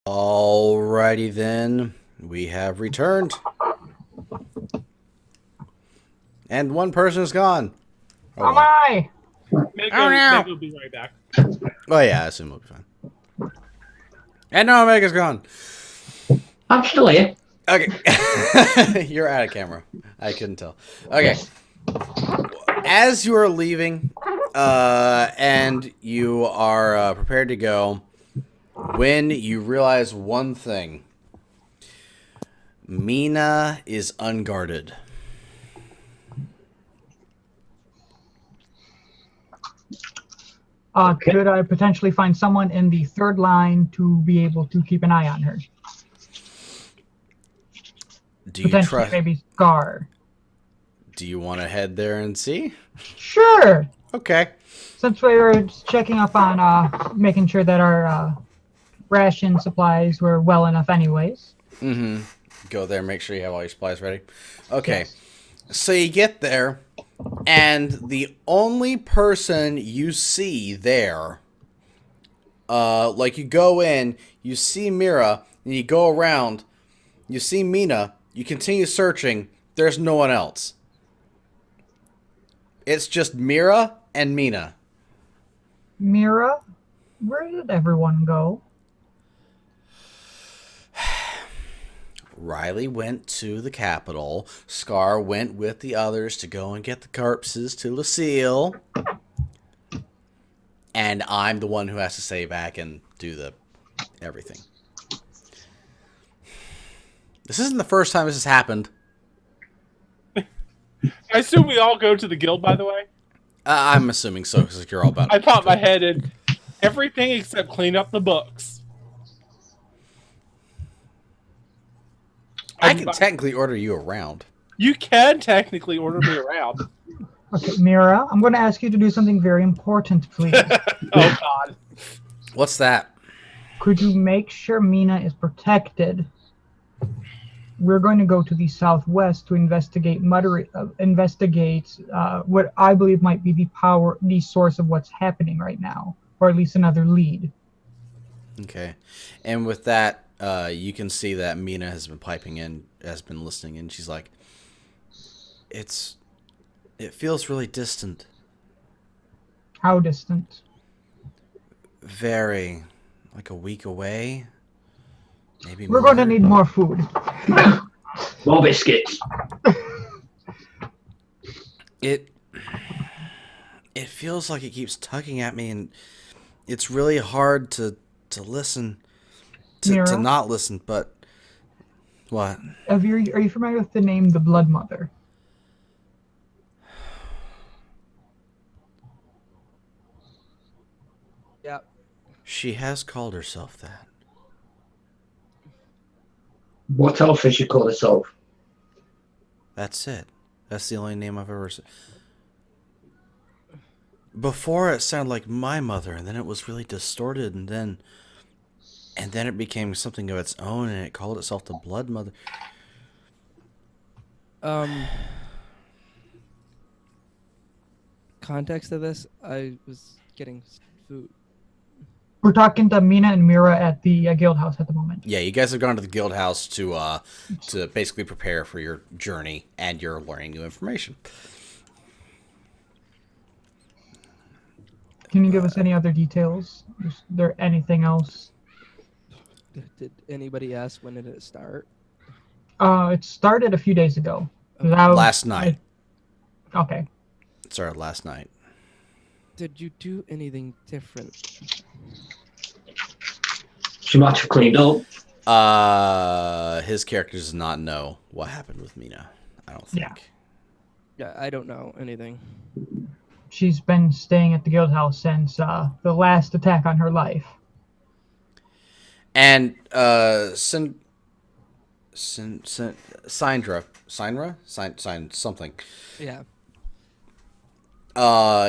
Alrighty then, we have returned. And one person is gone. Oh my! Meg will be right back. Oh yeah, I assume we'll be fine. And no, Omega's gone. I'm still here. Okay. You're out of camera. I couldn't tell. Okay. Yes. As you are leaving, and you are prepared to go, when you realize one thing. Mina is unguarded. Could I potentially find someone in the third line to be able to keep an eye on her? Do you Potentially, trust? maybe Scar. Do you want to head there and see? Sure! Okay. Since we were checking up on making sure that our ration supplies were well enough anyways. Mm-hmm. Go there, make sure you have all your supplies ready. Okay. Yes. So you get there, and the only person you see there, like you go in, you see Mira, and you go around, you see Mina, you continue searching, there's no one else. It's just Mira and Mina. Mira? Where did everyone go? Riley went to the capital. Scar went with the others to go and get the corpses to Lucille. And I'm the one who has to stay back and do the everything. This isn't the first time this has happened. I assume we all go to the guild, by the way. I'm assuming so, because you're all about I it. popped my head in everything except clean up the books. I can technically order you around. You can technically order me around. Okay, Mira, I'm going to ask you to do something very important, please. Oh, God. What's that? Could you make sure Mina is protected? We're going to go to the southwest to investigate what I believe might be the source of what's happening right now, or at least another lead. Okay. And with that, you can see that Mina has been piping in, has been listening, and she's like, it feels really distant. How distant? Very, like a week away. Maybe We're more. going to need more food. More biscuits. It feels like it keeps tugging at me, and it's really hard to listen, to Mira? not listen. But what? Are you familiar with the name the Blood Mother? Yeah. She has called herself that. What else has she called herself? That's it. That's the only name I've ever said. Before it sounded like my mother, and then it was really distorted, and then it became something of its own, and it called itself the Blood Mother. Context of this, I was getting food. We're talking to Mina and Mira at the guild house at the moment. Yeah, you guys have gone to the guild house to basically prepare for your journey, and you're learning new information. Can you give us any other details? Is there anything else? Did anybody ask when did it start? It started a few days ago. Last night. Okay. It started last night. Did you do anything different? She might have cleaned up. His character does not know what happened with Mina. I don't think. Yeah. Yeah, I don't know anything. She's been staying at the guild house since the last attack on her life. And Syndra, something. Yeah.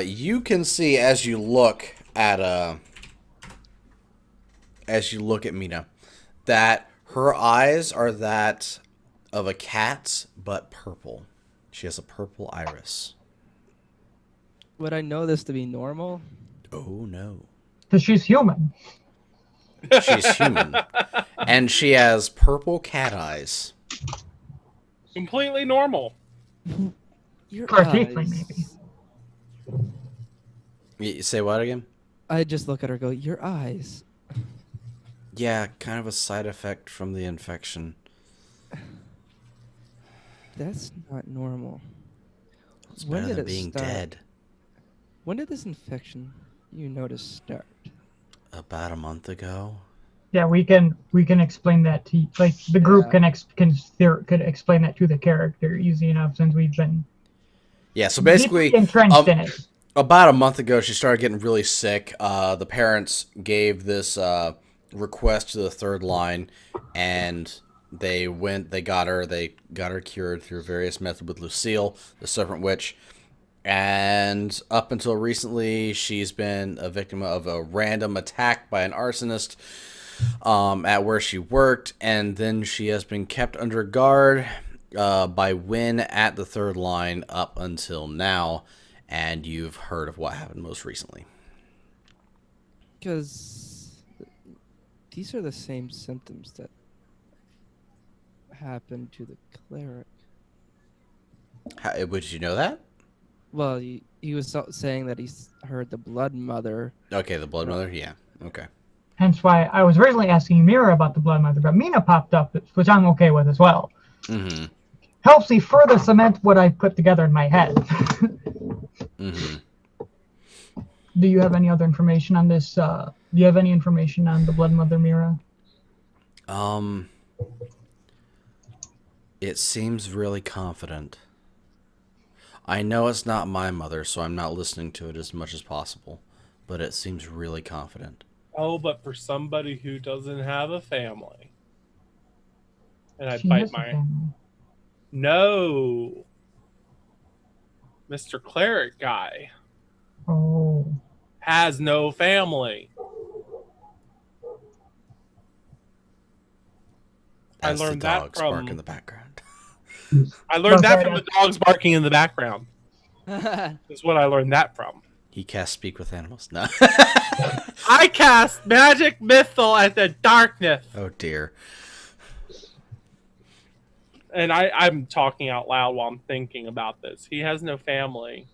You can see as you look at Mina, that her eyes are that of a cat's, but purple. She has a purple iris. Would I know this to be normal? Oh no. Because she's human. She's human. And she has purple cat eyes. Completely normal. Your For a tiefling, eyes. maybe. You say what again? I just look at her and go, your eyes. Yeah, kind of a side effect from the infection. That's not normal. It's When better did than it being start? dead. When did this infection you notice start? About a month ago. Yeah, we can explain that to like the group Yeah. could explain that to the character easy enough since we've been Yeah, so basically, deeply entrenched in it. about a month ago, she started getting really sick. The parents gave this request to the third line, and they got her cured through various methods with Lucille, the Serpent Witch. And up until recently, she's been a victim of a random attack by an arsonist at where she worked, and then she has been kept under guard by Wynn at the third line up until now. And you've heard of what happened most recently. Because these are the same symptoms that happened to the cleric. Did you know that? Well, he was saying that he's heard the Blood Mother. Okay, the Blood Mother? Yeah, okay. Hence why I was originally asking Mira about the Blood Mother, but Mina popped up, which I'm okay with as well. Mm-hmm. Helps me further cement what I put together in my head. Mm-hmm. Do you have any other information on this? Do you have any information on the Blood Mother, Mira? It seems really confident. I know it's not my mother, so I'm not listening to it as much as possible, but it seems really confident. Oh, but for somebody who doesn't have a family. And I She bite has a my... family. No. Mr. Cleric guy Oh. has no family. I As the learned that dogs from... bark in the background. I learned that Okay. from the dogs barking in the background. That's Is what I learned that from. He casts Speak with Animals. No. I cast Magic Missile at the darkness. Oh, dear. And I'm talking out loud while I'm thinking about this. He has no family.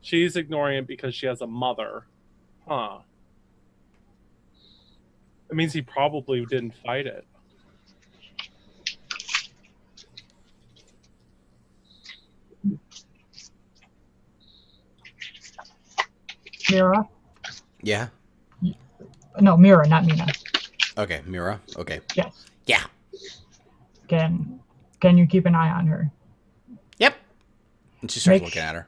She's ignoring it because she has a mother. Huh. It means he probably didn't fight it. Mira? Yeah? No, Mira, not Mina. Okay, Mira. Okay. Yes. Yeah. Can you keep an eye on her? Yep. And she starts Make looking at her.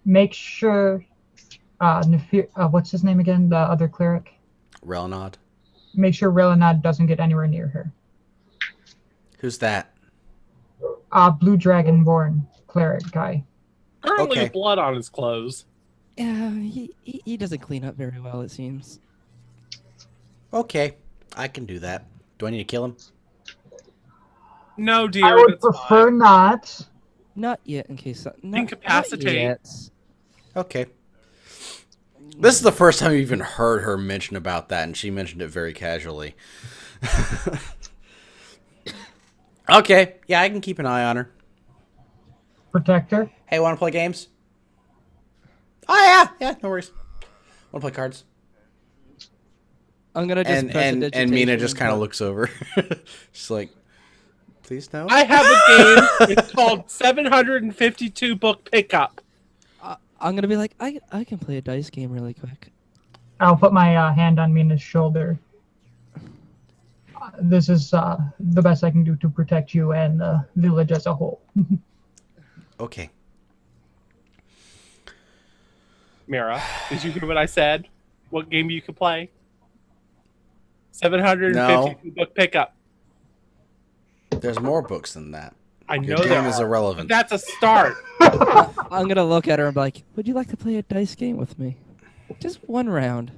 Make sure what's his name again? The other cleric? Relinod. Make sure Relinad doesn't get anywhere near her. Who's that? Blue Dragonborn cleric guy. Currently Okay. with blood on his clothes. yeah, he doesn't clean up very well, it seems. Okay. I can do that. Do I need to kill him? No, dear. I would that's prefer fine. not. Not yet, in case... Not Incapacitate. yet. Okay. This is the first time you even heard her mention about that, and she mentioned it very casually. Okay. Yeah, I can keep an eye on her. Protector. Hey, want to play games? Oh, yeah. Yeah, no worries. Want to play cards? I'm gonna just And press and Mina digitation just kind of and- looks over. She's like, please no. I have a game. It's called 752 Book Pickup. I'm gonna be like, I can play a dice game really quick. I'll put my hand on Mina's shoulder. This is the best I can do to protect you and the village as a whole. Okay. Mira, did you hear what I said? What game you could play? 752 Book Pickup. There's more books than that. I Your know game that. is irrelevant. That's a start. I'm gonna look at her and be like, would you like to play a dice game with me? Just one round.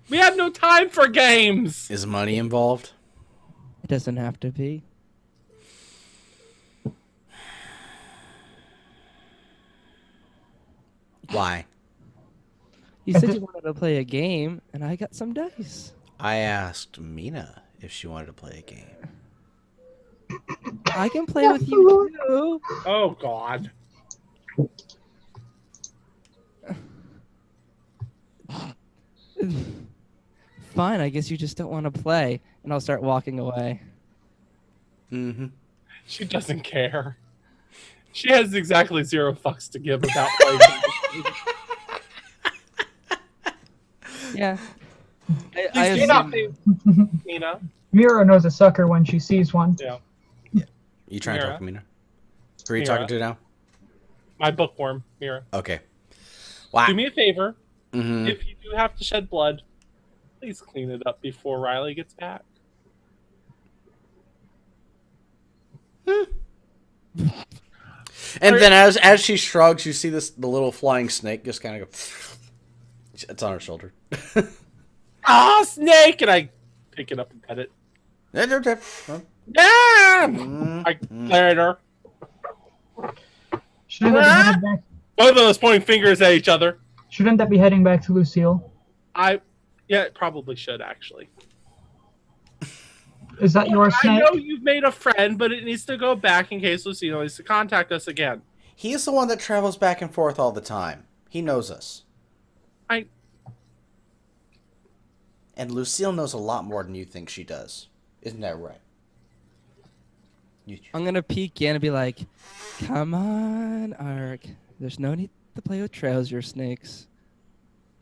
We have no time for games. Is money involved? It doesn't have to be. Why? You said you wanted to play a game, and I got some dice. I asked Mina if she wanted to play a game. I can play with you too. Oh God. Fine, I guess you just don't want to play, and I'll start walking away. Mm-hmm. She doesn't care. She has exactly 0 fucks to give about playing. Yeah. Please do not pay, Mina. Mira knows a sucker when she sees one. Yeah. You trying to Mira? talk to Mina? Who are you Mira? talking to now? My bookworm, Mira. Okay. Wow. Do me a favor. Mm-hmm. If you do have to shed blood, please clean it up before Riley gets back. And then as she shrugs, you see the little flying snake just kind of go. It's on her shoulder. Ah, snake! And I pick it up and pet it. Ah! I glare at her. Shouldn't that be headed back? Both of us pointing fingers at each other. Shouldn't that be heading back to Lucille? Yeah, it probably should actually. Is that your I snake? know you've made a friend, but it needs to go back in case Lucille needs to contact us again. He's the one that travels back and forth all the time. He knows us. And Lucille knows a lot more than you think she does. Isn't that right? I'm gonna peek in and be like, "Come on, Ark. There's no need to play with trouser snakes."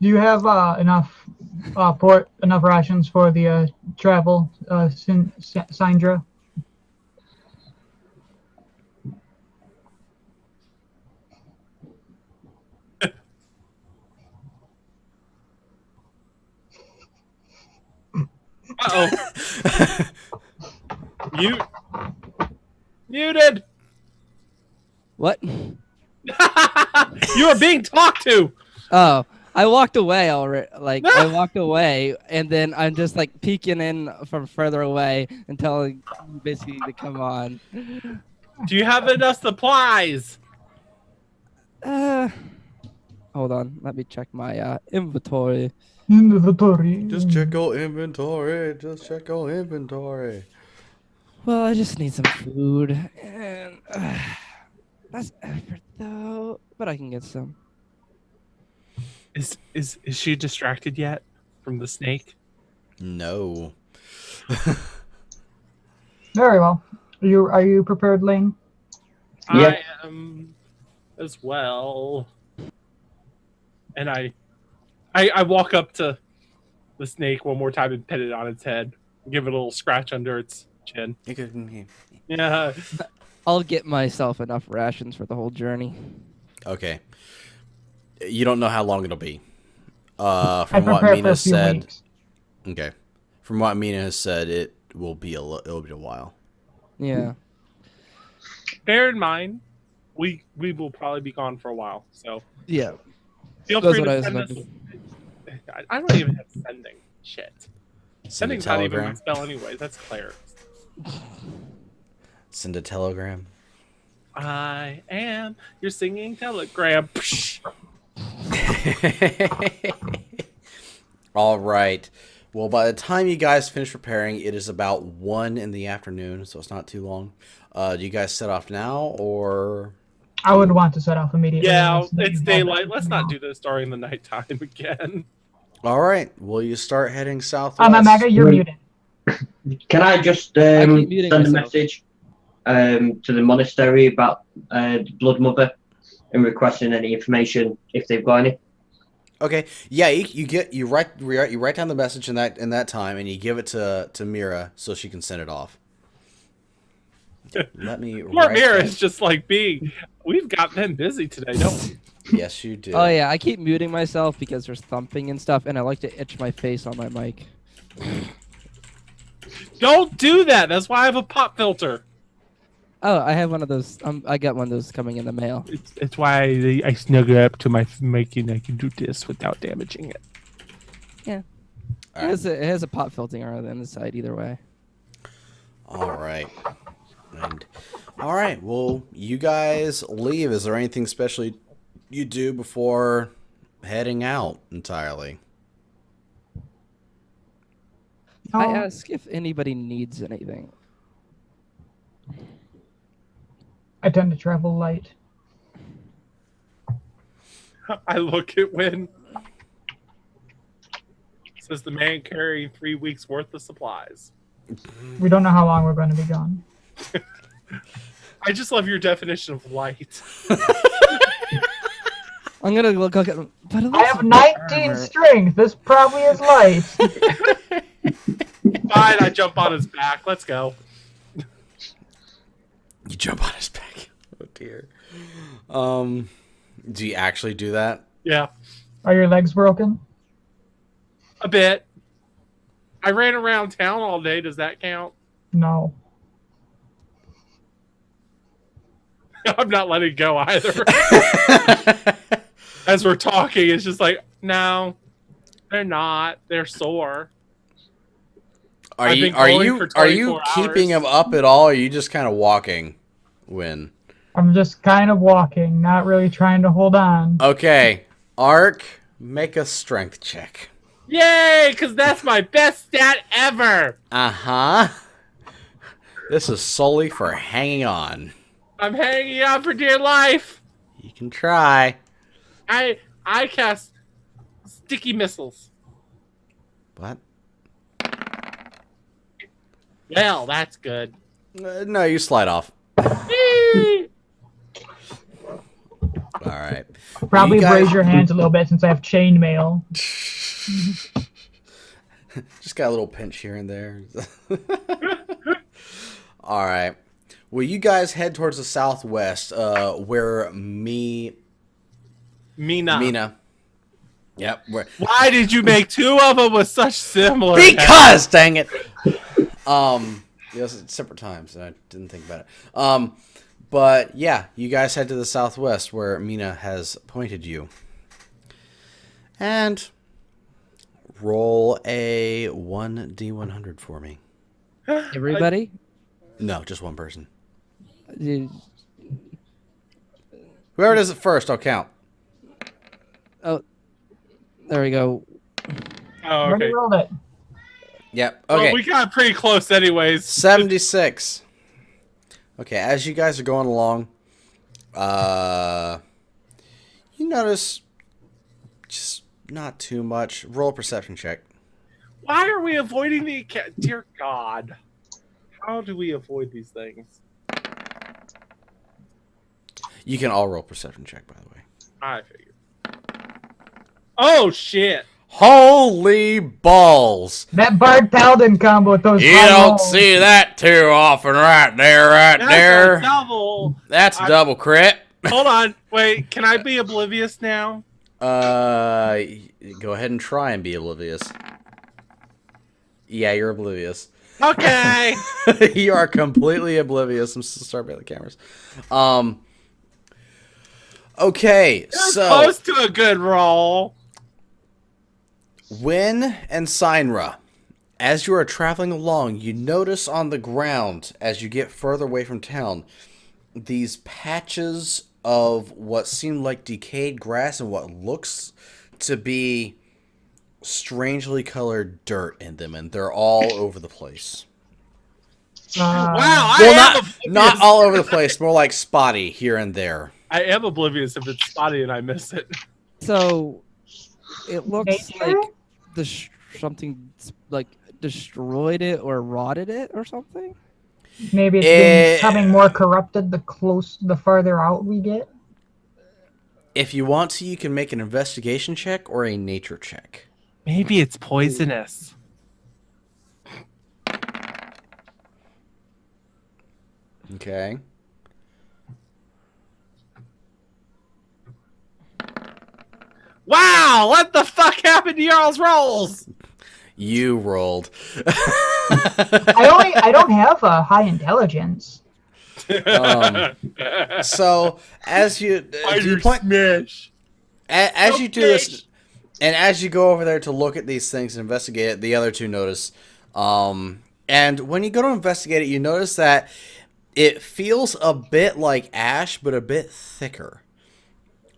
Do you have enough enough rations for the travel, Syndra? Uh-oh. Muted. What? You are being talked to. Oh, I walked away already. Like I walked away, and then I'm just like peeking in from further away and telling you basically to come on. Do you have enough supplies? Hold on. Let me check my inventory. Inventory. Just check your inventory. Just check your inventory. Well, I just need some food, and that's effort though. But I can get some. Is she distracted yet from the snake? No. Very well. Are you prepared, Lane? Yep. I am as well. And I walk up to the snake one more time and pet it on its head. Give it a little scratch under its chin. Yeah. I'll get myself enough rations for the whole journey. Okay. You don't know how long it'll be. I From what prepare for Mina a few said. weeks. Okay. From what Mina has said, it'll be a while. Yeah. Bear in mind, we will probably be gone for a while. So Yeah. feel That's free what I to was send us. thinking. I don't even have sending. Shit. Send a Sending's not even my telegram. spell anyways. That's Claire. Send a telegram. I am your singing telegram. Psh. All right. Well, by the time you guys finish preparing, it is about 1 in the afternoon, so it's not too long. Do you guys set off now, or? I would want to set off immediately. Yeah, unless it's you- daylight. Let's not do this during the nighttime again. All right. Well, you start heading southwest. Maga, you're Wait. muted. Can I just keep muting send a myself. message to the monastery about the Blood Mother and requesting any information if they've got any? Okay. Yeah, you write down the message in that time, and you give it to Mira so she can send it off. Let me. Poor write Mira that- is just like being. We've got them busy today, don't we? Yes, you do. Oh yeah, I keep muting myself because there's thumping and stuff, and I like to itch my face on my mic. Don't do that. That's why I have a pop filter. Oh, I have one of those. I got one of those coming in the mail. It's why I snuggle up to my mic and I can do this without damaging it. It All right. has a pop filter on the side either way. All right. All right. Well, you guys leave. Is there anything special you do before heading out entirely. I Oh, ask if anybody needs anything. I tend to travel light. I look at Win. Says the man carrying 3 weeks worth of supplies. We don't know how long we're going to be gone. I just love your definition of light. I'm gonna look at. But it I looks have like 19 armor. strength. This probably is light. Fine, I jump on his back. Let's go. You jump on his back. Oh dear. Do you actually do that? Yeah, Are your legs broken? a bit. I ran around town all day. Does that count? No. I'm not letting go either. As we're talking, it's just like, no, they're not. They're sore. Are I've you been are going you for are you 24 keeping hours. him up at all? Or are you just kind of walking? When? I'm just kind of walking, not really trying to hold on. Okay, Ark, make a strength check. Yay, because that's my best stat ever. Uh-huh. This is solely for hanging on. I'm hanging on for dear life. You can try. I cast sticky missiles. What? Well, that's good. No, you slide off. Whee! All right. Probably You guys- raise your hands a little bit since I have chainmail. Just got a little pinch here and there. All right. Well, you guys head towards the southwest, where Mina. Mina. Yep. Why did you make two of them with such similar? Because, dang it. Yes, it's separate times, and I didn't think about it. But yeah, you guys head to the southwest where Mina has pointed you. And roll a 1d100 for me. Everybody. No, just one person. You- Whoever does it first, I'll count. Oh, there we go. Oh, Already okay. rolled it. Yep. Okay. Well, we got pretty close, anyways. 76. Okay, as you guys are going along, you notice just not too much. Roll a perception check. Why are we avoiding the? Dear God, how do we avoid these things? You can all roll perception check, by the way. I figured. Oh shit! Holy balls! That Bard Paladin combo with those You high don't rolls. see that too often right there, right That's there. a double. That's a I- double crit. Hold on, wait. Can I be oblivious now? Go ahead and try and be oblivious. Yeah, you're oblivious. Okay. You are completely oblivious. I'm so sorry about the cameras. Okay, You're so close to a good roll. Win and Sinra, as you are traveling along, you notice on the ground as you get further away from town these patches of what seem like decayed grass and what looks to be strangely colored dirt in them, and they're all over the place. Wow, Well, not all over the place, more like spotty here and there. I am oblivious if it's spotty and I miss it. So it looks Nature? like something like destroyed it or rotted it or something. Maybe it's becoming more corrupted the farther out we get. If you want to, you can make an investigation check or a nature check. Maybe it's poisonous. Okay. Wow, what the fuck happened to y'all's rolls? You rolled. I don't have a high intelligence. So as you do you point smash. as you do this, and as you go over there to look at these things and investigate it, the other two notice. And when you go to investigate it, you notice that it feels a bit like ash, but a bit thicker.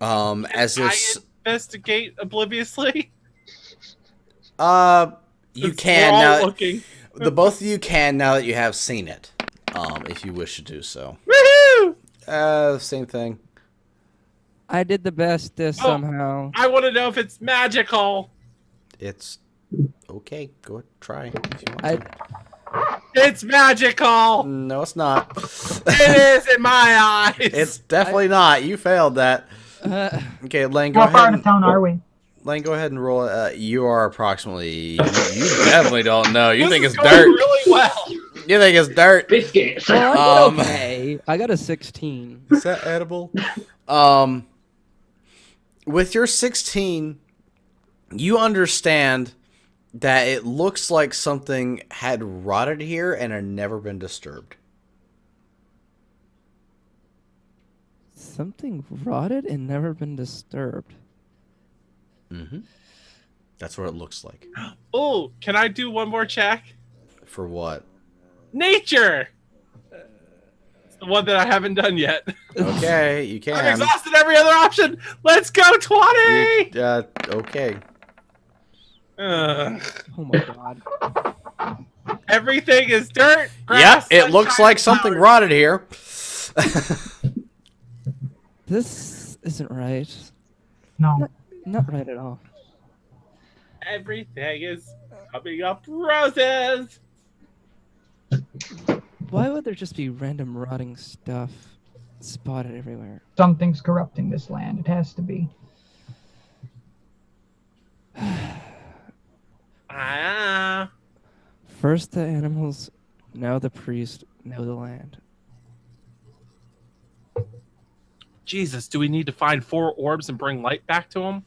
As if investigate obliviously? You Since can we're all now. looking. The both of you can now that you have seen it. If you wish to do so. Woohoo! Same thing. I did the best somehow. I want to know if it's magical. It's okay. Go ahead, try if you want I to. It's magical. No, it's not. It is in my eyes. It's definitely not. You failed that. Okay, Lane, go How far ahead. into town are we? Lane, go ahead and roll it. You are approximately. You definitely don't know. You This think is it's going dirt. really well. You think it's dirt. Biscuits. Well, I did Um, okay. I got a 16. Is that edible? With your 16, you understand that it looks like something had rotted here and had never been disturbed. Something rotted and never been disturbed. Mm-hmm. That's what it looks like. Oh, can I do one more check? For what? Nature. It's the one that I haven't done yet. Okay, you I've can. exhausted every other option. Let's go 20. Okay. Ugh. Oh my god. Everything is dirt. Yep, Grass, it looks sunshine, like something flowers. rotted here. This isn't right. No. Not right at all. Everything is coming up roses. Why would there just be random rotting stuff spotted everywhere? Something's corrupting this land. It has to be. Ah. First the animals, now the priest, now the land. Jesus, do we need to find 4 orbs and bring light back to them?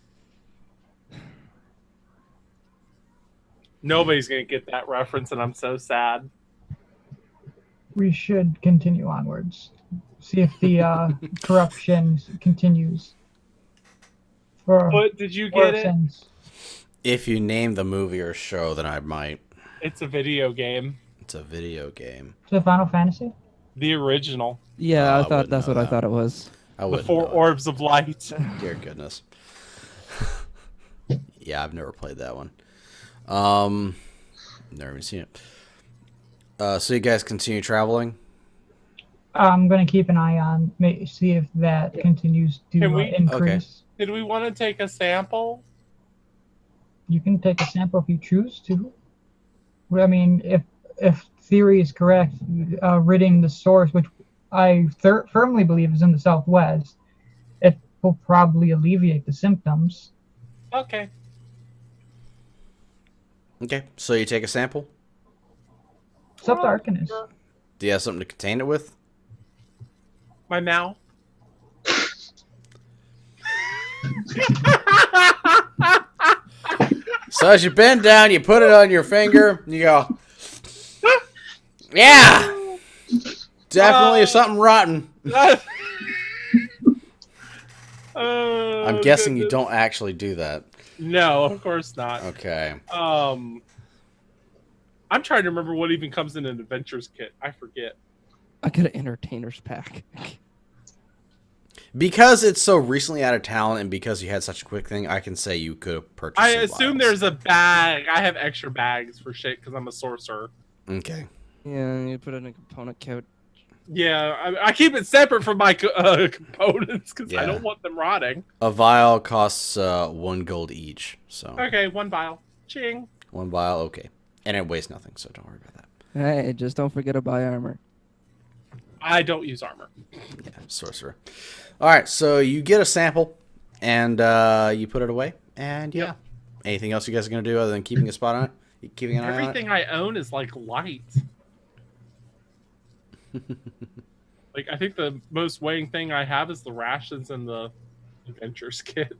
Nobody's gonna get that reference, and I'm so sad. We should continue onwards. See if the corruption continues. For But did you get it? worsens. If you name the movie or show, then I might. It's a video game. It's a video game. To the Final Fantasy? The original. Yeah, I I thought wouldn't that's know what I that. thought it was. I The wouldn't 4 know it. orbs of light. Dear goodness. Yeah, I've never played that one. Never even seen it. So you guys continue traveling? I'm going to keep an eye on, see if that continues to Can we- increase. Did we want to take a sample? You can take a sample if you choose to. Well, I mean, if theory is correct, ridding the source, which I firmly believe is in the southwest, it will probably alleviate the symptoms. Okay. Okay, so you take a sample? What's up to Arcanist? Do you have something to contain it with? My mouth. So as you bend down, you put it on your finger, and you go, yeah! Definitely something rotten. I'm guessing you don't actually do that. No, of course not. Okay. I'm trying to remember what even comes in an adventures kit. I forget. I got an entertainer's pack. Because it's so recently out of town and because you had such a quick thing, I can say you could have purchased I some assume vials. there's a bag. I have extra bags for shit because I'm a sorcerer. Okay. Yeah, you put it in a component couch. Yeah, I keep it separate from my components because I Yeah. don't want them rotting. A vial costs 1 gold each. So Okay, 1 vial. Ching. 1 vial, okay. And it weighs nothing, so don't worry about that. Hey, just don't forget to buy armor. I don't use armor. Yeah, sorcerer. All right, so you get a sample and you put it away. And yeah. Yep. Anything else you guys are going to do other than keeping a spot on it? You keeping an eye on it? Everything I own is like light. Like I think the most weighing thing I have is the rations and the adventures kit.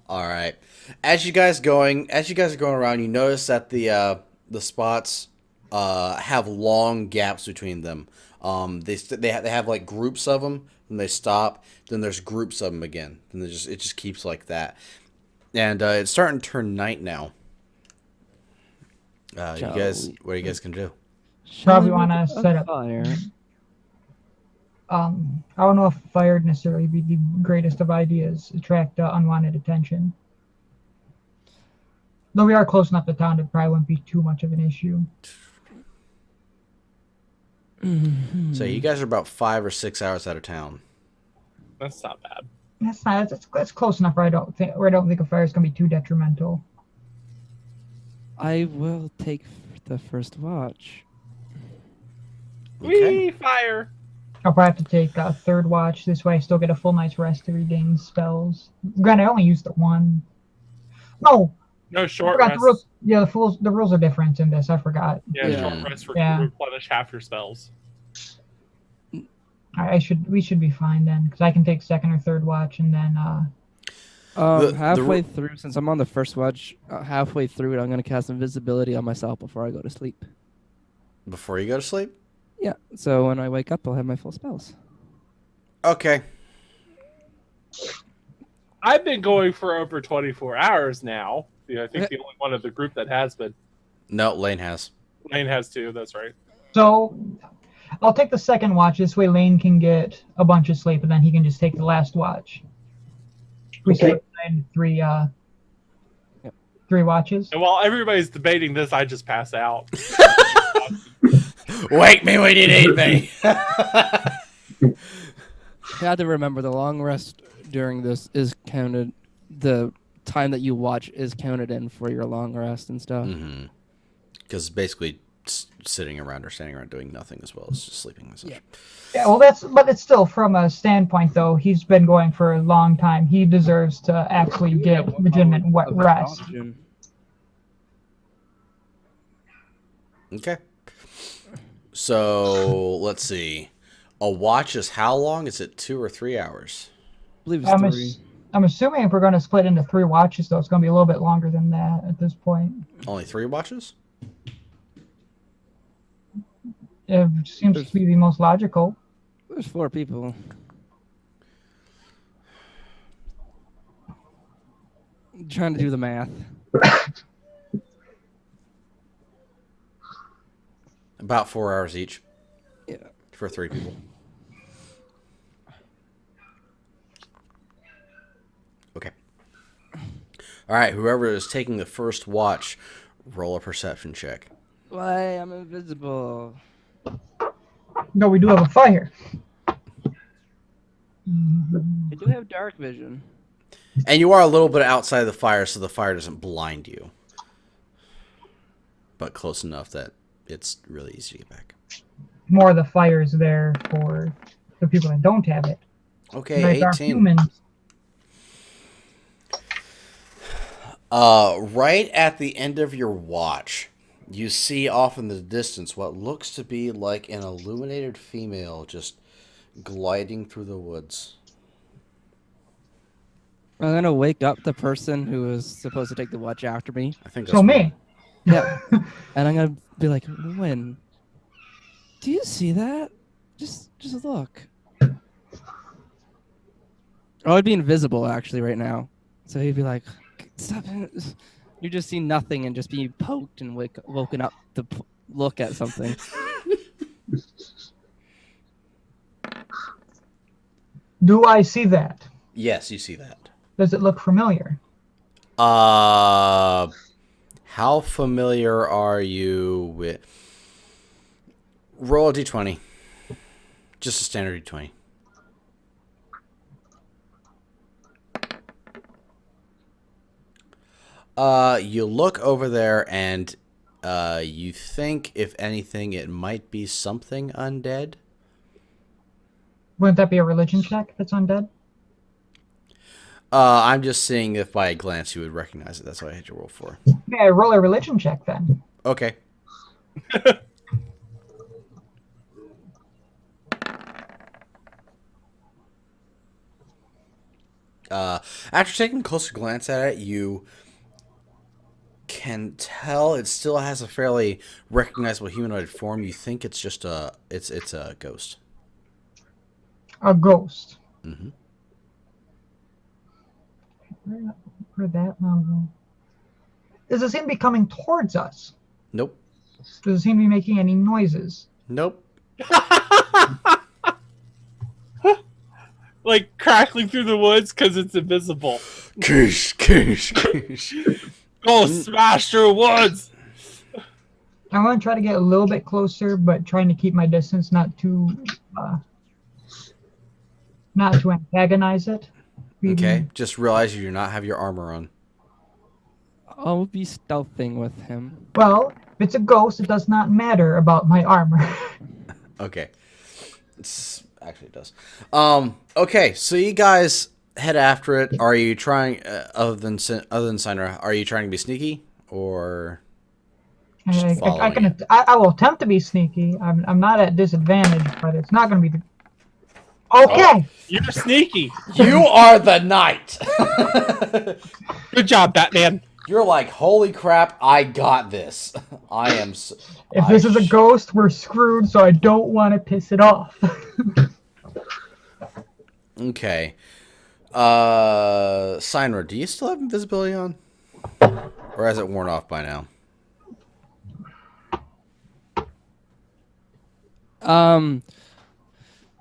All right. As you guys are going around, you notice that the spots have long gaps between them. They have like groups of them, and they stop. Then there's groups of them again, and it just keeps like that. And it's starting to turn night now. You guys, what are you guys gonna do? Shall Probably we wanna make a set up- fire. I don't know if fire would necessarily be the greatest of ideas, attract unwanted attention. Though we are close enough to town, it probably wouldn't be too much of an issue. So you guys are about 5 or 6 hours out of town. That's not bad. That's close enough where I don't think a fire is gonna be too detrimental. I will take the first watch. Okay. Wee fire. I'll probably have to take a third watch. This way I still get a full night's rest to regain spells. Granted, I only used the one. No, No I short forgot rest. the rules. Yeah, the rules are different in this. I forgot. Yeah, Yeah. short rest for Yeah. replenish half your spells. We should be fine then, because I can take second or third watch, and then The- Halfway through, since I'm on the first watch, halfway through it, I'm gonna cast invisibility on myself before I go to sleep. Before you go to sleep? Yeah. So when I wake up, I'll have my full spells. Okay. I've been going for over 24 hours now. Yeah, I think the only one of the group that has been. No, Lane has. Lane has too. That's right. so I'll take the second watch. This way Lane can get a bunch of sleep, and then he can just take the last watch. We Okay. split in three watches. And while everybody's debating this, I just pass out. Wake me when you need me. You have to remember the long rest during this is counted. The time that you watch is counted in for your long rest and stuff. Because basically sitting around or standing around doing nothing as well as just sleeping and such. Yeah. Yeah, well, but it's still from a standpoint though. He's been going for a long time. He deserves to actually get legitimate rest. Okay. So let's see. A watch is how long? Is it 2 or 3 hours? I believe it's I'm, 3. I'm assuming if we're going to split into 3 watches, though, it's going to be a little bit longer than that at this point. Only 3 watches? It seems to be the most logical. There's 4 people. Trying to do the math. About 4 hours each Yeah. for 3 people. Okay. All right, whoever is taking the first watch, roll a perception check. Why? I'm invisible. No, we do have a fire. I do have dark vision. And you are a little bit outside of the fire, so the fire doesn't blind you. But close enough that it's really easy to get back. More of the fire is there for the people that don't have it. Okay, Like our 18. humans. Right at the end of your watch, you see off in the distance what looks to be like an illuminated female just gliding through the woods. I'm gonna wake up the person who was supposed to take the watch after me. I think So me. Yeah. And I'm gonna be like, Lewin, do you see that? Just look. I would be invisible actually right now. So he'd be like, stop it. You just see nothing and just be poked and woken up to look at something. Do I see that? Yes, you see that. Does it look familiar? How familiar are you with... Roll a d20. Just a standard d20. You look over there and you think, if anything, it might be something undead. Wouldn't that be a religion check if it's undead? I'm just seeing if by a glance you would recognize it. That's what I had you roll for. Yeah, roll a religion check then. Okay. After taking a closer glance at it, you can tell it still has a fairly recognizable humanoid form. You think it's just it's a ghost. A ghost. Mm-hmm. Where that level? Does it seem to be coming towards us? Nope. Does it seem to be making any noises? Nope. like crackling through the woods because it's invisible. Koosh, koosh, koosh. Go smash through woods. I'm gonna try to get a little bit closer, but trying to keep my distance, not to antagonize it. Okay, just realize you do not have your armor on. I'll be stealthing with him. Well, if it's a ghost, it does not matter about my armor. Okay. Actually, it does. Okay, so you guys head after it. Are you trying, other than Sinra, are you trying to be sneaky, or just following it? I will attempt to be sneaky. I'm not at disadvantage, but it's not gonna be the. Okay. You're sneaky. You are the knight! Good job, Batman. You're like, holy crap, I got this. I am... If this is a ghost, we're screwed, so I don't want to piss it off. Okay. Sinra, do you still have invisibility on? Or has it worn off by now?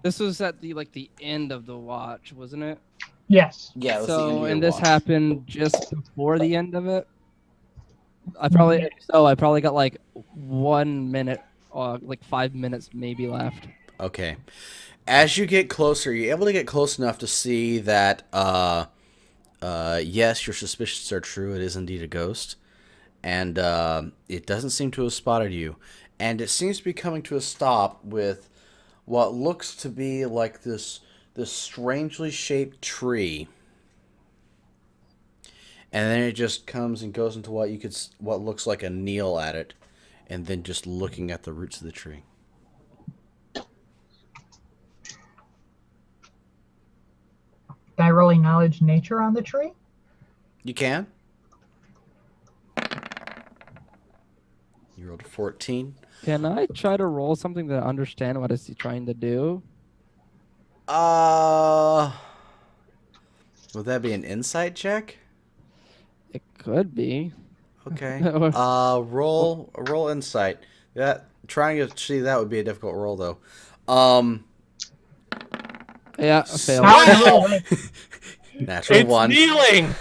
This was at the end of the watch, wasn't it? Yes. Yeah, that's So, and this happened just before the end of it. I probably got like 1 minute, like 5 minutes maybe left. Okay. As you get closer, you're able to get close enough to see that, yes, your suspicions are true. It is indeed a ghost. And it doesn't seem to have spotted you. And it seems to be coming to a stop with what looks to be like this strangely shaped tree. And then it just comes and goes into what looks like a kneel at it, and then just looking at the roots of the tree. Can I roll knowledge nature on the tree? You can. You rolled a 14. Can I try to roll something to understand what is he trying to do? Would that be an insight check? It could be. Okay. Roll insight. Trying to see that would be a difficult roll though. Yeah, I failed. Wow! Natural It's one. kneeling.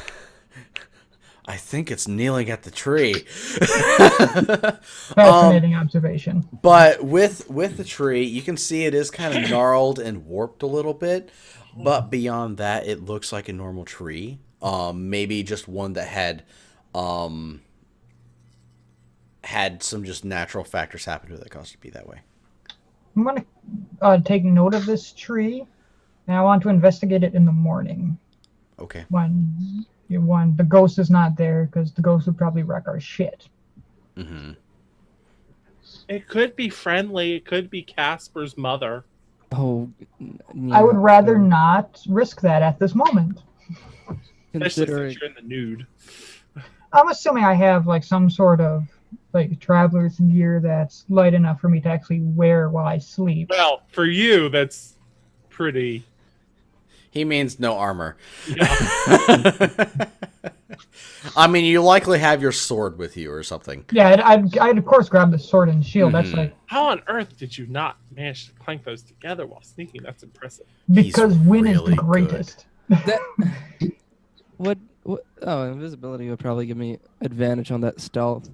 I think it's kneeling at the tree. Fascinating observation. But with the tree, you can see it is kind of gnarled and warped a little bit. But beyond that, it looks like a normal tree. Maybe just one that had some just natural factors happen to it that caused it to be that way. I'm going to take note of this tree, and I want to investigate it in the morning Okay. when the ghost is not there, because the ghost would probably wreck our shit. Mm-hmm. It could be friendly. It could be Casper's mother. Oh, I would rather not risk that at this moment. Especially considering. since you're in the nude. I'm assuming I have like some sort of like traveler's gear that's light enough for me to actually wear while I sleep. Well, for you, that's pretty. He means no armor. Yeah. I mean, you likely have your sword with you or something. Yeah, I'd of course grab the sword and shield. That's Mhm. like How on earth did you not manage to clank those together while sneaking? That's impressive. because Win is really the good. greatest. What? Oh, invisibility would probably give me advantage on that stealth.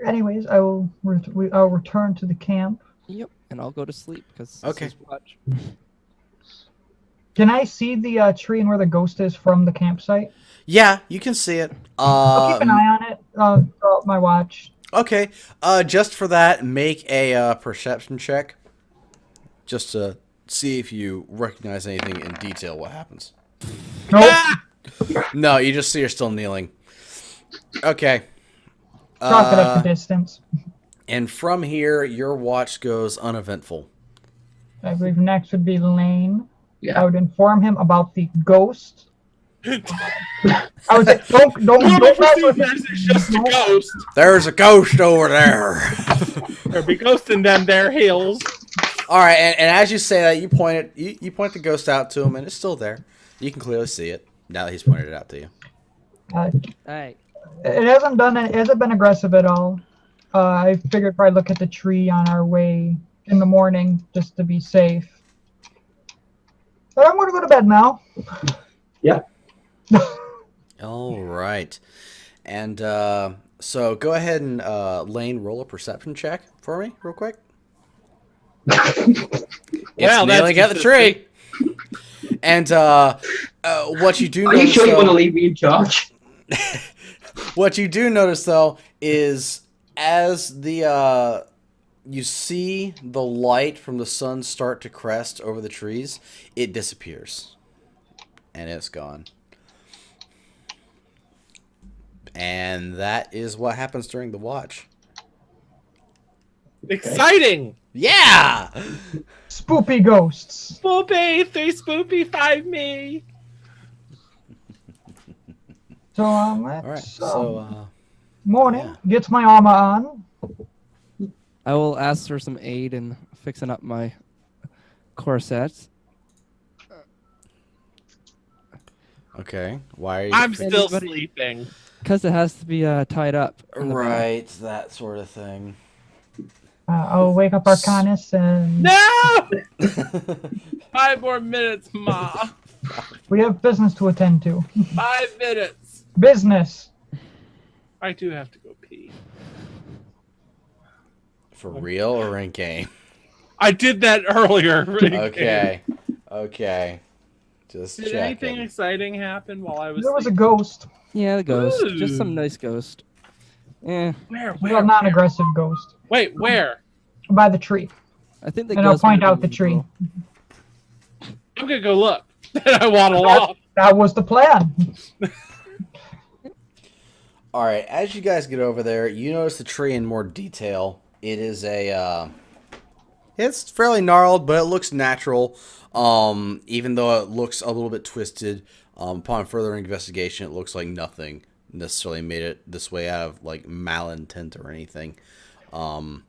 Anyways, I'll return to the camp. Yep, and I'll go to sleep because Okay. this is watch. Can I see the tree and where the ghost is from the campsite? Yeah, you can see it. I'll keep an eye on it throughout my watch. Okay. Just for that, make a perception check. Just to see if you recognize anything in detail what happens. Nope. Ah! No, you just see her still kneeling. Okay. Chalk it up to distance. And from here, your watch goes uneventful. I believe next would be Lane. Yeah. I would inform him about the ghost. I would say, don't mess with it. It's just a ghost. There's a ghost over there. There'll be ghosts in them there hills. All right, and as you say that, you point the ghost out to him, and it's still there. You can clearly see it now that he's pointed it out to you. Hey, It hasn't been aggressive at all. I figured if I look at the tree on our way in the morning just to be safe. But I'm gonna go to bed now. Yeah. All right. And so go ahead and Lane, roll a perception check for me, real quick. It's Well, that's nailing at the tree. And what you do Are you notice, sure you want to though, leave me in charge? what you do notice though is as the you see the light from the sun start to crest over the trees, it disappears, and it's gone. And that is what happens during the watch. Exciting! Yeah. Spoopy ghosts. Spoopy, 3 spoopy, 5 me. So All right. it's So morning. yeah. Gets my armor on. I will ask for some aid in fixing up my corsets. Okay. Why are you? I'm still Anybody- sleeping. Because it has to be tied up. in the back. Right. That sort of thing. I'll wake up Arcanus and No! 5 more minutes, Ma. we have business to attend to. 5 minutes. Business. I do have to go pee. For real or in game? I did that earlier. Okay. Okay. Just Did anything checking. exciting happen while I was There was a sleeping? ghost. Yeah, the ghost. Just Ooh. some nice ghost. Eh, Where? Well, non-aggressive ghost. Wait, where? By the tree. I think the And I'll ghost point might have out the been tree. evil. I'm gonna go look. I waddle off. That was the plan. All right. As you guys get over there, you notice the tree in more detail. It is a. It's fairly gnarled, but it looks natural. Even though it looks a little bit twisted. Upon further investigation, it looks like nothing necessarily made it this way out of like malintent or anything. Can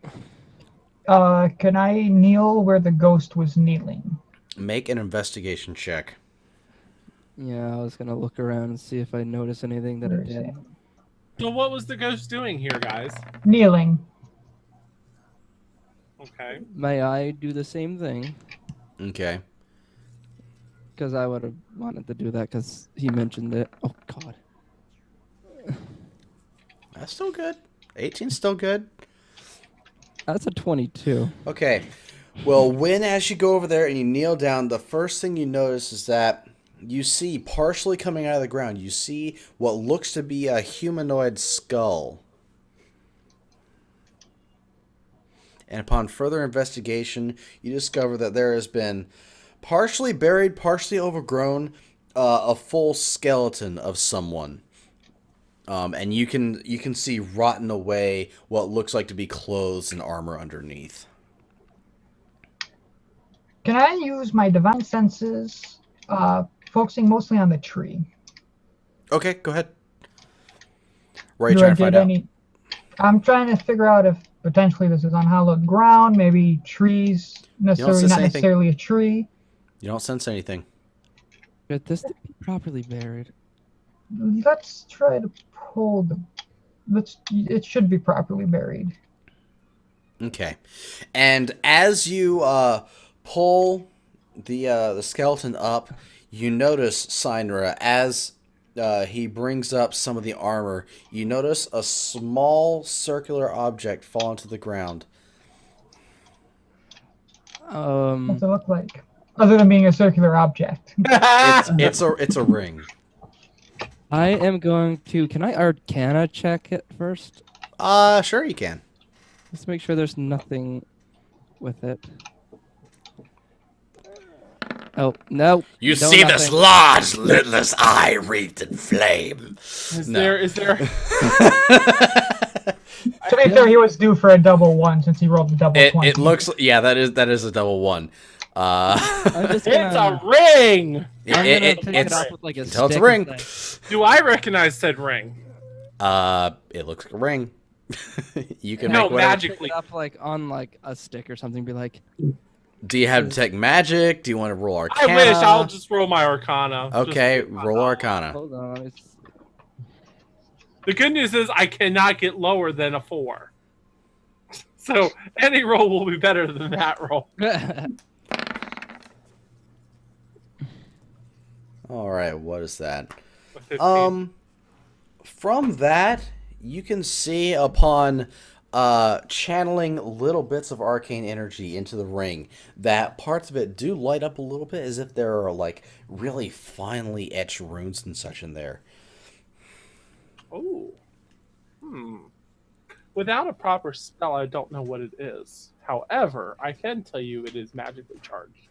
I kneel where the ghost was kneeling? Make an investigation check. Yeah, I was gonna look around and see if I notice anything that I Where is did. it? So what was the ghost doing here, guys? Kneeling. Okay. May I do the same thing? Okay. Because I would have wanted to do that because he mentioned it. Oh God. That's still good. 18's still good. That's a 22. Okay. Well, when as you go over there and you kneel down, the first thing you notice is that you see partially coming out of the ground, you see what looks to be a humanoid skull. And upon further investigation, you discover that there has been partially buried, partially overgrown, a full skeleton of someone. And you can see rotten away what looks like to be clothes and armor underneath. Can I use my divine senses, focusing mostly on the tree? Okay, go ahead. What are you Do trying I to find get out? any? I'm trying to figure out if potentially this is on hallowed ground, maybe trees, necessarily sense not anything. necessarily a tree. You don't sense anything. But this to be properly buried. Let's try to pull the. It should be properly buried. Okay. And as you pull the skeleton up, you notice Synra as he brings up some of the armor. You notice a small circular object fall onto the ground. What's it look like? Other than being a circular object. It's a ring. I am going to. Can I Arcana check it first? Sure you can. Let's make sure there's nothing with it. Oh no! You No, see this nothing. large, lidless eye wreathed in flame. Is No. there To be fair, he was due for a double one since he rolled the double 20. It looks, yeah, that is a double one. I'm just It's gonna. a ring! I'm gonna pick it it's up with like a tell it's a stick ring. and say, Do I recognize said ring? It looks like a ring. You can No, make whatever. magic. pick it up like on like a stick or something. Be like, Do you have detect magic? Do you want to roll I Arcana? wish. I'll just roll my Arcana. Okay, Just- roll Arcana. hold on. It's The good news is I cannot get lower than a 4. So any roll will be better than that roll. All right, what is that? A 15. From that, you can see upon channeling little bits of arcane energy into the ring that parts of it do light up a little bit as if there are like really finely etched runes and such in there. Oh. Without a proper spell, I don't know what it is. However, I can tell you it is magically charged.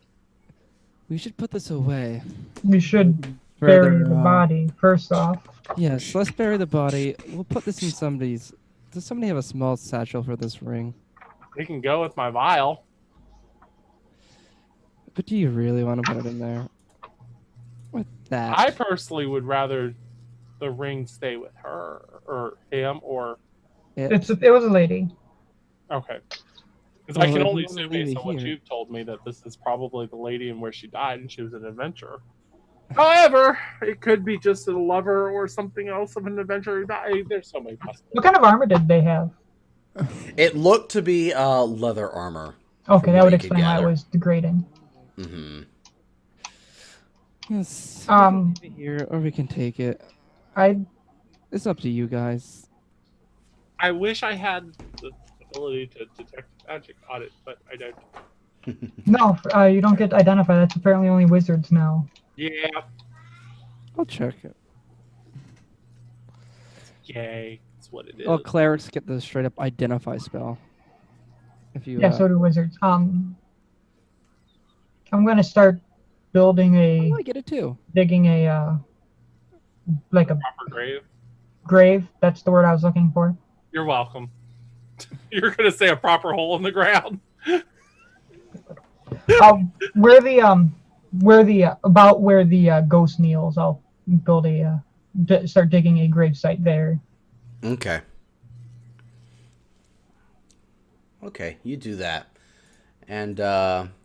We should put this away. We should bury Further, the body first off. Yes, let's bury the body. We'll put this in somebody's. Does somebody have a small satchel for this ring? It can go with my vial. But do you really want to put it in there? With that. I personally would rather the ring stay with her or him or It- It was a lady. okay. Because I Well, can if only you wanna assume leave based it on what here. you've told me that this is probably the lady and where she died and she was an adventurer. However, it could be just a lover or something else of an adventurer who died. There's so many What possibilities. kind of armor did they have? It looked to be leather armor. Okay, From that what would you could explain why it gather. was degrading. Mm-hmm. Yes. Um, we can leave it here, or we can take it. I It's up to you guys. I wish I had the ability to detect magic on it, but I don't. no, you don't get to identify. That's apparently only wizards now. Yeah, I'll check it. yay. That's what it is. Oh, clerics get the straight up identify spell. If you. Yeah, so do wizards. I'm gonna start building Oh, a, I get it too. digging a, like a Proper grave. grave. That's the word I was looking for. You're welcome. You're gonna say a proper hole in the ground. Where the ghost kneels, I'll build a, start digging a grave site there. Okay. Okay, you do that. And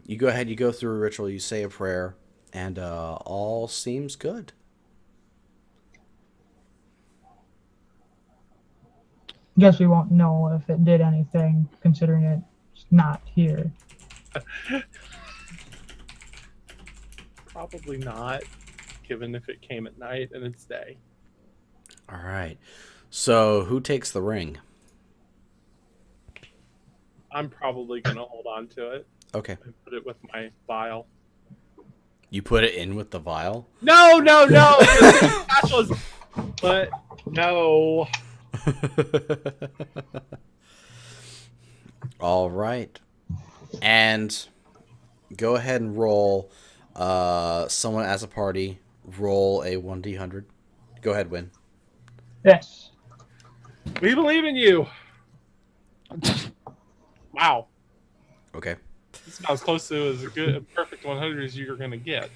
you go ahead, you go through a ritual, you say a prayer, and all seems good. Guess we won't know if it did anything, considering it's not here. Probably not, given if it came at night and it's day. All right. So, who takes the ring? I'm probably gonna hold on to it Okay. and put it with my vial. You put it in with the vial? No. But no. All right. And go ahead and roll someone as a party. Roll a 1d100. Go ahead, Win. Yes. We believe in you. Wow. Okay. This is about as close to as a good, perfect 100 as you're gonna get.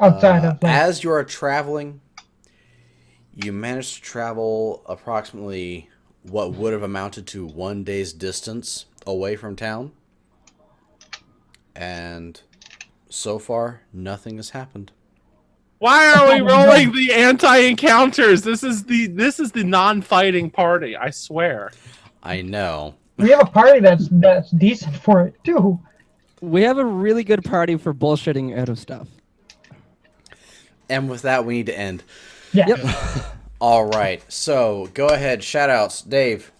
Outside of like, As you are traveling, you manage to travel approximately what would have amounted to 1 day's distance away from town. And so far, nothing has happened. Why are we rolling the anti-encounters? This is the non-fighting party. I swear. I know. we have a party that's decent for it too. We have a really good party for bullshitting out of stuff. And with that, we need to end. Yeah. Yep. All right. So go ahead. Shout outs. Dave.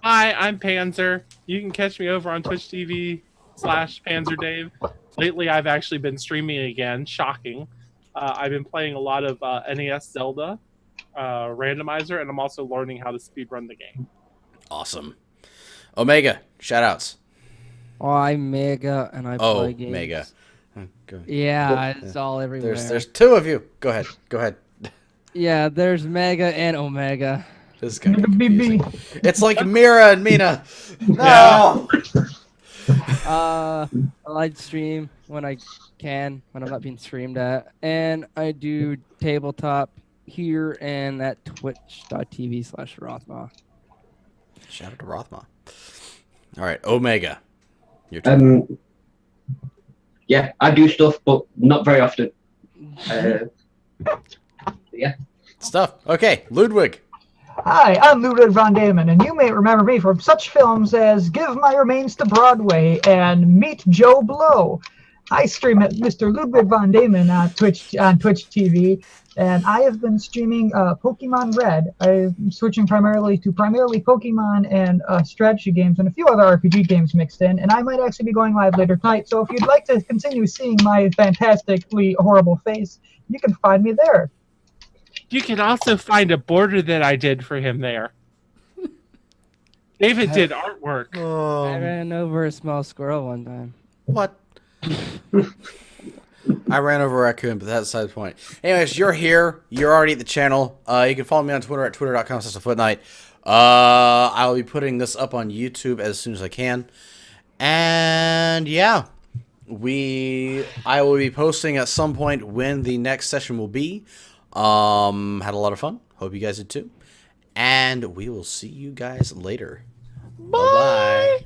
Hi, I'm Panzer. You can catch me over on Twitch TV/PanzerDave. Lately, I've actually been streaming again. Shocking. I've been playing a lot of NES Zelda randomizer, and I'm also learning how to speedrun the game. Awesome. Omega. Shout outs. Oh, I'm Mega and I Oh, play games. Mega. Go. Yeah, it's all everywhere. There's two of you. Go ahead. Go ahead. Yeah, there's Mega and Omega. This is gonna be BB. confusing. It's like Mira and Mina. No. I live stream when I can, when I'm not being streamed at. And I do tabletop here and at twitch.tv/Rothma. Shout out to Rothma. All right, Omega. Your turn. Yeah, I do stuff, but not very often. Yeah. Stuff. Okay, Ludwig. Hi, I'm Ludwig von Damon, and you may remember me from such films as Give My Remains to Broadway and Meet Joe Blow. I stream at Mr. Ludwig von Damon on Twitch TV, and I have been streaming Pokemon Red. I'm switching primarily Pokemon and strategy games and a few other RPG games mixed in, and I might actually be going live later tonight. So if you'd like to continue seeing my fantastically horrible face, you can find me there. You can also find a border that I did for him there. David did artwork. I ran over a small squirrel one time. What? I ran over a raccoon, but that's beside the point. Anyways, you're here. You're already at the channel. You can follow me on Twitter at twitter.com/thefootnight. I will be putting this up on YouTube as soon as I can. And yeah, I will be posting at some point when the next session will be. Had a lot of fun. Hope you guys did too. And we will see you guys later. Bye-bye.